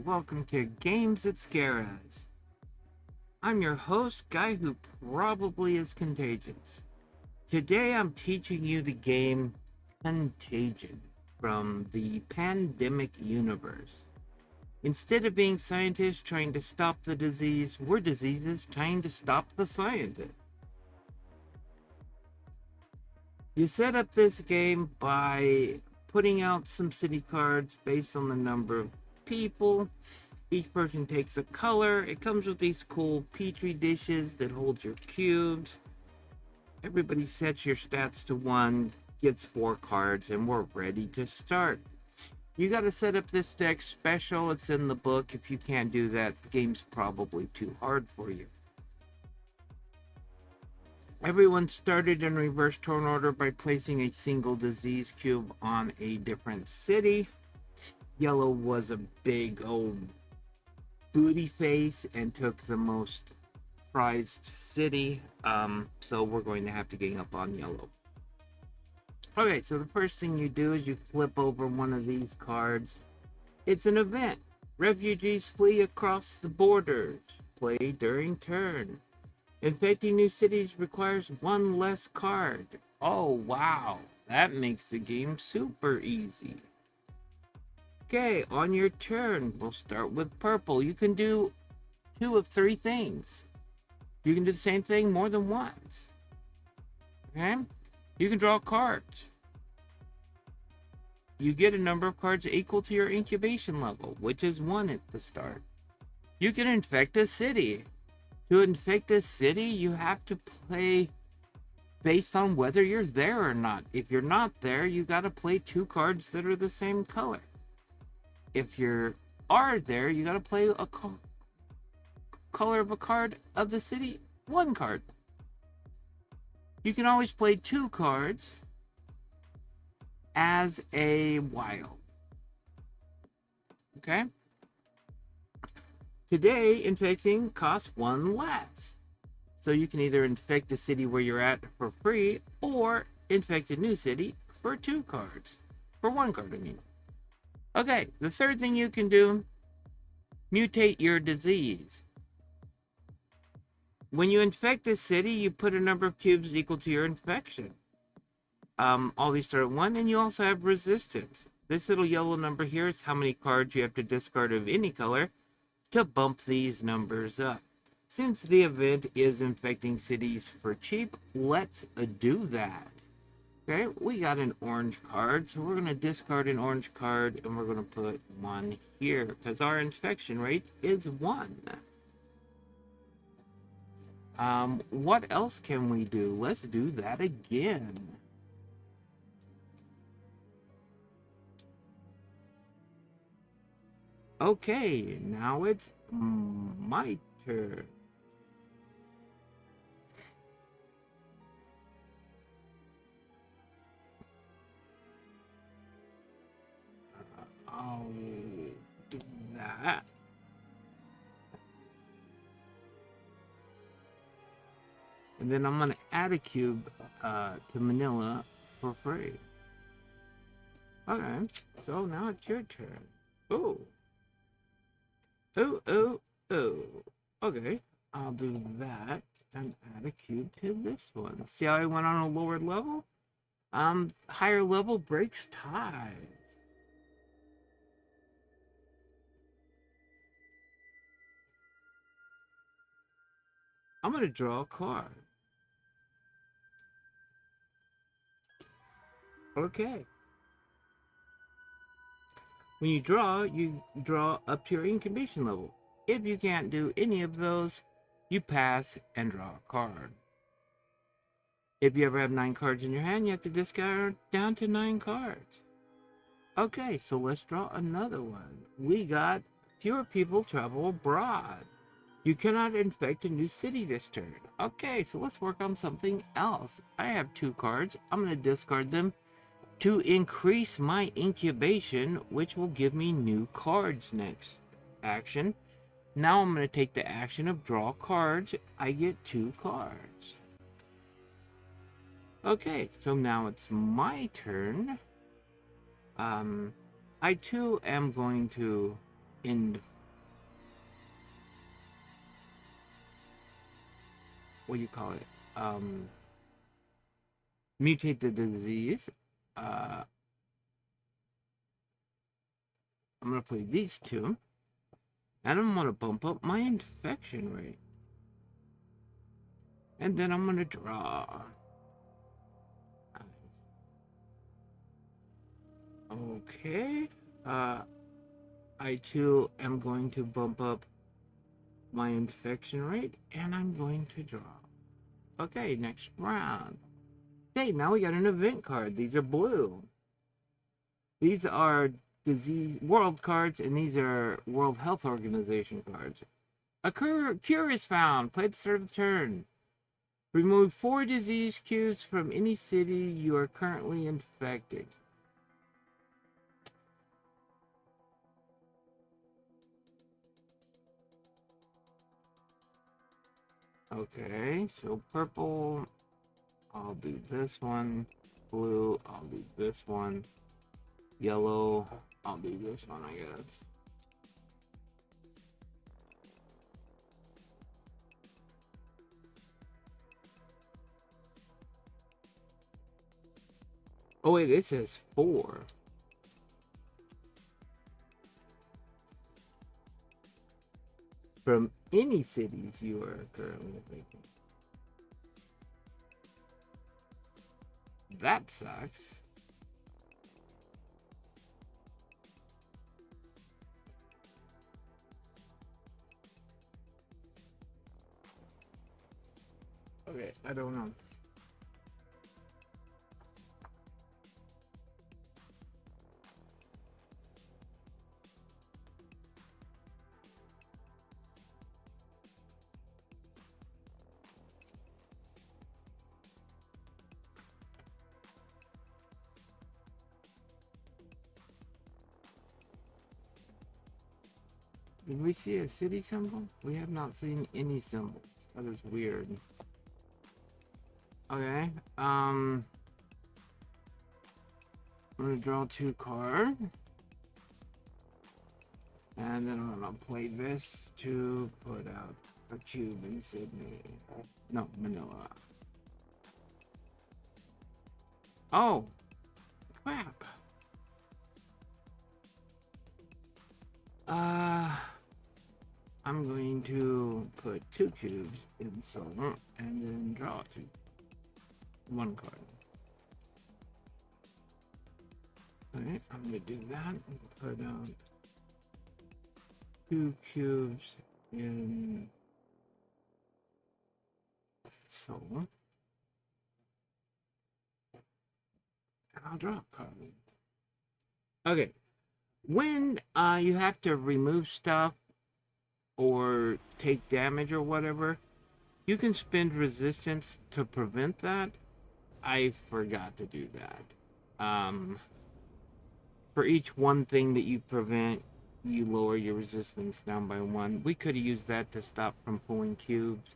and welcome to Games That Scare Us. I'm your host, guy who probably is contagious. Today I'm teaching you the game Contagion from the pandemic universe. Instead of being scientists trying to stop the disease, we're diseases trying to stop the scientists. You set up this game by putting out some city cards based on the number of people. Each person takes a color. It comes with these cool petri dishes that hold your cubes. Everybody sets your stats to 1, gets 4 cards, and we're ready to start. You got to set up this deck special. It's in the book. If you can't do that, the game's probably too hard for you. Everyone started in reverse turn order by placing a single disease cube on a different city. Yellow was a big old booty face and took the most prized city, so we're going to have to gang up on yellow. Okay, so the first thing you do is you flip over one of these cards. It's an event. Refugees flee across the borders. Play during turn. Infecting new cities requires 1 less card. Oh wow, that makes the game super easy. Okay, on your turn, we'll start with purple. You can do 2 of 3 things. You can do the same thing more than once. Okay? You can draw cards. You get a number of cards equal to your incubation level, which is 1 at the start. You can infect a city. To infect a city, you have to play based on whether you're there or not. If you're not there, you gotta play 2 cards that are the same color. If you are there, you gotta play a color of a card of the city, 1 card. You can always play 2 cards as a wild. Okay? Today, infecting costs 1 less. So you can either infect a city where you're at for free, or infect a new city for 2 cards. For 1 card, I mean. Okay, the third thing you can do, mutate your disease. When you infect a city, you put a number of cubes equal to your infection. All these start at 1, and you also have resistance. This little yellow number here is how many cards you have to discard of any color to bump these numbers up. Since the event is infecting cities for cheap, let's do that. Okay, we got an orange card, so we're going to discard an orange card and we're going to put 1 here because our infection rate is 1. What else can we do? Let's do that again. Okay, now it's my turn. I'll do that. And then I'm going to add a cube to Manila for free. Okay, so now it's your turn. Oh. Okay, I'll do that and add a cube to this one. See how I went on a lower level? Higher level breaks ties. I'm going to draw a card. Okay. When you draw up to your incubation level. If you can't do any of those, you pass and draw a card. If you ever have 9 cards in your hand, you have to discard down to 9 cards. Okay, so let's draw another one. We got fewer people travel abroad. You cannot infect a new city this turn. Okay, so let's work on something else. I have 2 cards. I'm going to discard them to increase my incubation, which will give me new cards next action. Now I'm going to take the action of draw cards. I get 2 cards. Okay, so now it's my turn. I too am going to in what do you call it? Mutate the disease. I'm gonna play these two, and I'm gonna bump up my infection rate, and then I'm gonna draw. Okay. I too am going to bump up my infection rate, and I'm going to draw. Okay, next round. Okay, now we got an event card. These are blue. These are disease world cards, and these are World Health Organization cards. A cure is found. Play the start of the turn. Remove 4 disease cubes from any city you are currently infected. Okay, so purple, I'll do this one. Blue, I'll do this one. Yellow, I'll do this one, I guess. Oh wait, it says 4. From any cities you are currently thinking. That sucks. Okay, I don't know. Did we see a city symbol? We have not seen any symbols. That is weird. Okay, I'm gonna draw 2 cards. And then I'm gonna play this to put out a cube in Sydney. No, Manila. Oh, crap. I'm going to put 2 cubes in Seoul and then draw 1 card. Okay, I'm gonna do that and put out 2 cubes in Seoul. And I'll draw a card. Okay. When you have to remove stuff or take damage or whatever, you can spend resistance to prevent that. I forgot to do that. For each one thing that you prevent, you lower your resistance down by 1. We could have used that to stop from pulling cubes,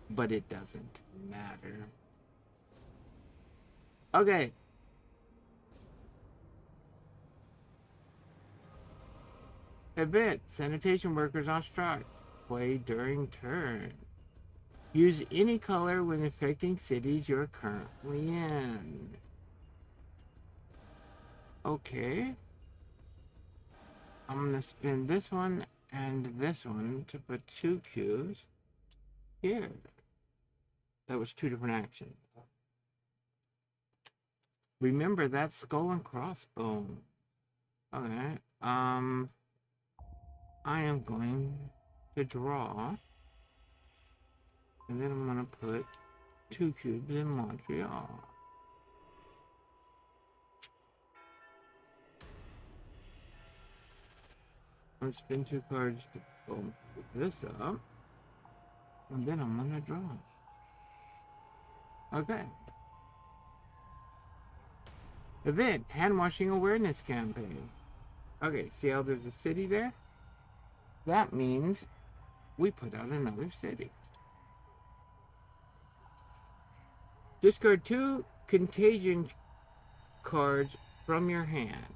but it doesn't matter. Okay. Event. Sanitation workers on strike. Play during turn. Use any color when affecting cities you're currently in. Okay. I'm gonna spin this one and this one to put 2 cubes here. That was 2 different actions. Remember that skull and crossbone. Okay. I am going to draw, and then I'm gonna put 2 cubes in Montreal. I'm gonna spin 2 cards to bump this up, and then I'm gonna draw. Okay. Event, hand washing awareness campaign. Okay, see how there's a city there? That means we put out another city. Discard 2 Contagion cards from your hand.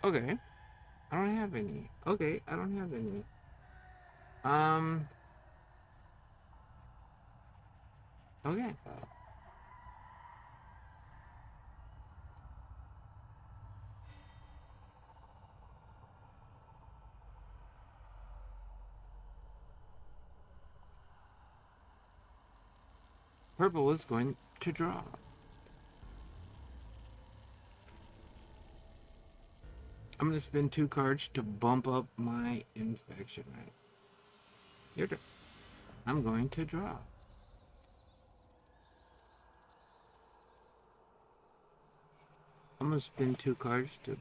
Okay. I don't have any. Okay, I don't have any. Um, okay. Purple is going to draw. I'm going to spin 2 cards to bump up my infection rate. Your turn. I'm going to draw. I'm going to spin 2 cards to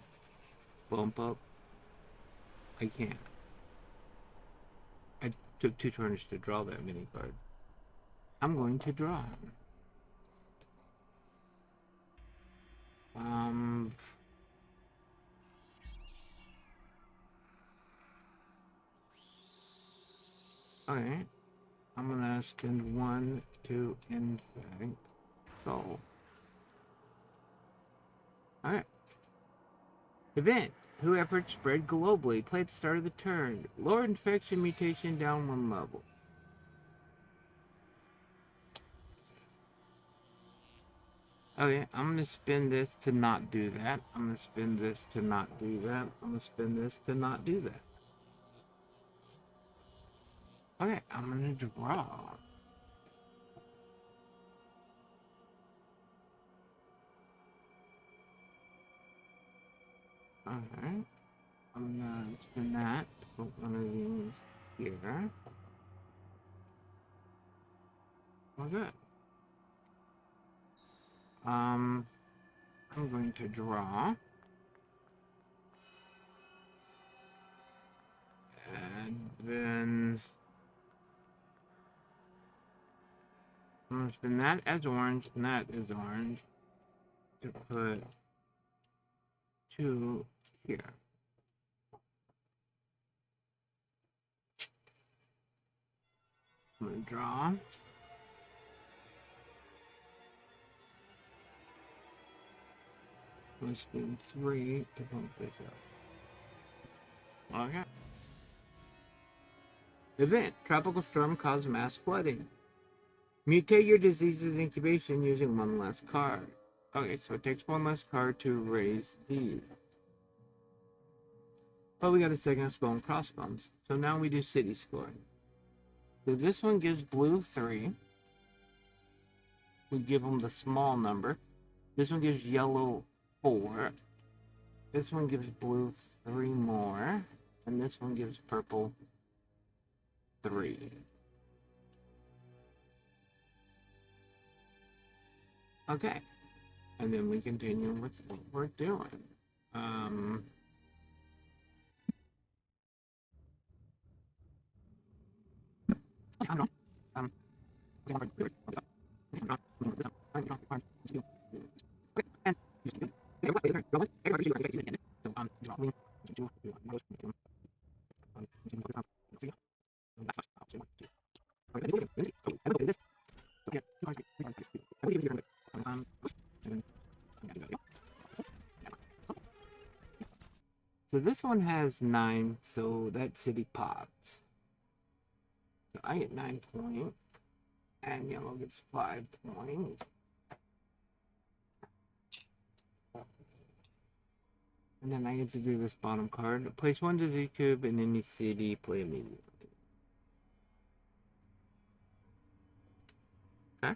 bump up. I can't. I took 2 turns to draw that many cards. I'm going to draw. Um, okay. I'm gonna spend 1 to infect. So, alright. Event. Who efforts spread globally. Play at the start of the turn. Lower infection mutation down 1 level. Okay, I'm gonna spin this to not do that. I'm gonna spin this to not do that. I'm gonna spin this to not do that. Okay, I'm gonna draw. Alright. I'm gonna spin that to put one of these here. Oh, good. I'm going to draw. And then I'm gonna spin that as orange and that as orange to put 2 here. I'm gonna draw. I'm gonna spin 3 to pump this up. Okay. Event. Tropical storm causes mass flooding. Mutate your disease's incubation using 1 less card. Okay, so it takes 1 less card to raise these. But we got a second skull and crossbones. So now we do city scoring. So this one gives blue 3. We give them the small number. This one gives yellow 4. This one gives blue 3 more. And this one gives purple 3. Okay. And then we continue with what we're doing. I don't know. So this one has 9, so that city pops. So I get 9 points, and yellow gets 5 points. And then I get to do this bottom card. Place 1 disease cube in any city, play immediately. Okay.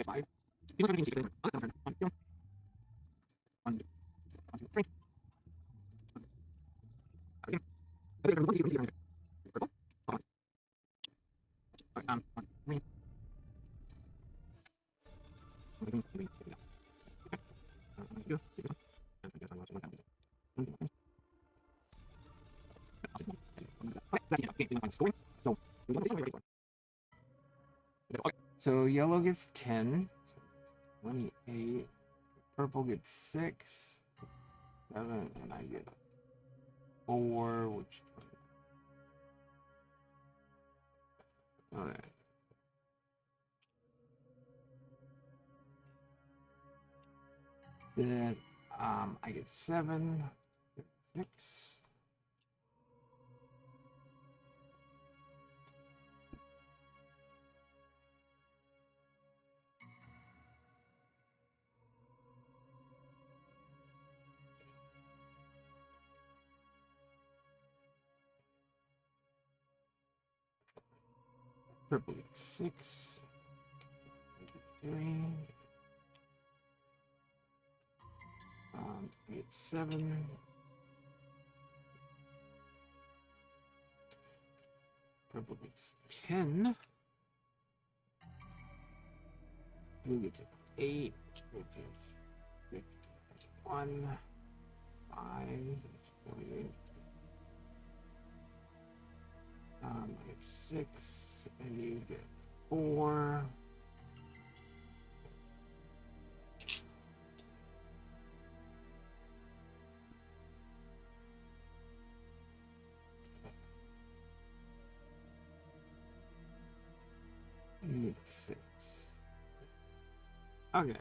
5. You must have one, two, one, two, three. Again. Purple. One, one, three. So yellow gets 10, 28, purple gets 6, 7, and I get 4, which... Alright. Then I get 7, 6. Purple gets 6, 3. I get 7. Purple gets 10. Blue gets 8, which is 1, 5, 28. I get 6, and you get 4. You get 6. Okay,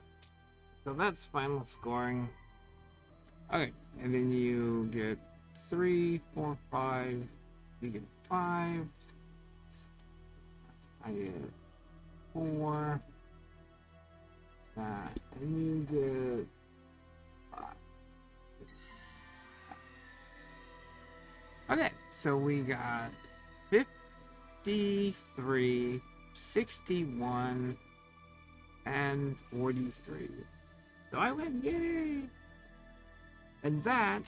so that's final scoring. Okay, and then you get 3, 4, 5. You get 5. I get 4. That, and you get 5. Okay, so we got 53, 61, and 43. So I win, yay! And that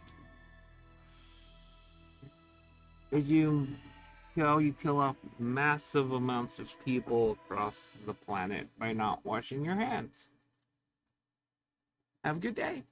is you kill off massive amounts of people across the planet by not washing your hands. Have a good day.